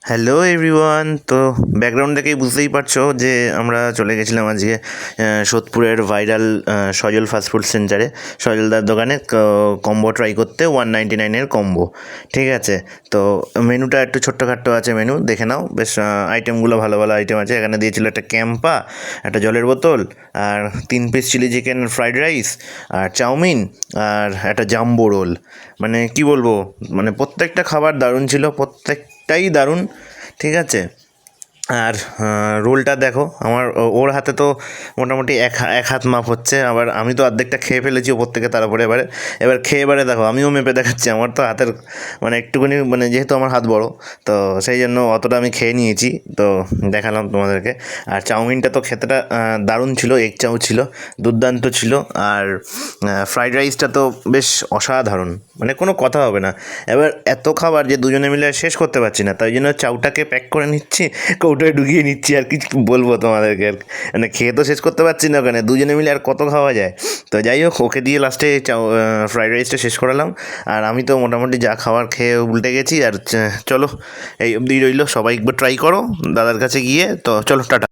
Hello everyone. তো background দেখেই বুঝতেই পারছো যে আমরা চলে গেছিলাম আজকে সোদপুরের ভাইরাল সজল ফাস্টফুড সেন্টারে, সজলদার দোকানে কম্বো ট্রাই করতে 199-এর কম্বো। ঠিক আছে, তো মেনুটা একটু ছোট্টখাট্টো আছে, মেনু দেখে নাও। বেশ আইটেমগুলো ভালো ভালো আইটেম আছে। এখানে দিয়েছিল একটা ক্যাম্পা, একটা জলের বোতল, আর 3 piece chilli chicken fried rice, আর চাউমিন, আর একটা জাম্বো রোল। মানে কি বলবো, মানে প্রত্যেকটা খাবার দারুণ ছিল, প্রত্যেকটাই দারুণ। ঠিক আছে, আর রোলটা দেখো, আমার ওর হাতে তো মোটামুটি এক হাত মাপ হচ্ছে, আবার আমি তো অর্ধেকটা খেয়ে ফেলেছি ওপর থেকে, তার উপরে এবার খেয়ে দেখো আমিও মেপে দেখাচ্ছি। আমার তো হাতের মানে একটুখানি, মানে যেহেতু আমার হাত বড়, তো সেই জন্য অতটা আমি খেয়ে নিয়েছি, তো দেখালাম তোমাদেরকে। আর চাউমিনটা তো খেতেটা দারুণ ছিল, এগ চাউ ছিল, দুর্দান্ত ছিল। আর ফ্রাইড রাইসটা তো বেশ অসাধারণ, মানে কোনো কথা হবে না। এবার এত খাবার যে দুজনে মিলে আর শেষ করতে পারছি না, তাই জন্য চাউটাকে প্যাক করে নিচ্ছি, কৌটোয় ঢুকিয়ে নিচ্ছি। আর কি বলবো তোমাদেরকে, আর মানে খেয়ে তো শেষ করতে পারছি না ওখানে, দুজনে মিলে আর কত খাওয়া যায়। তো যাই হোক, ওকে দিয়ে লাস্টে ফ্রাইড রাইসটা শেষ করালাম। আর আমি তো মোটামুটি যা খাবার খেয়ে উল্টে গেছি। আর চলো, এই অবধি রইলো, সবাই একবার ট্রাই করো দাদার কাছে গিয়ে। তো চলো, টাটা।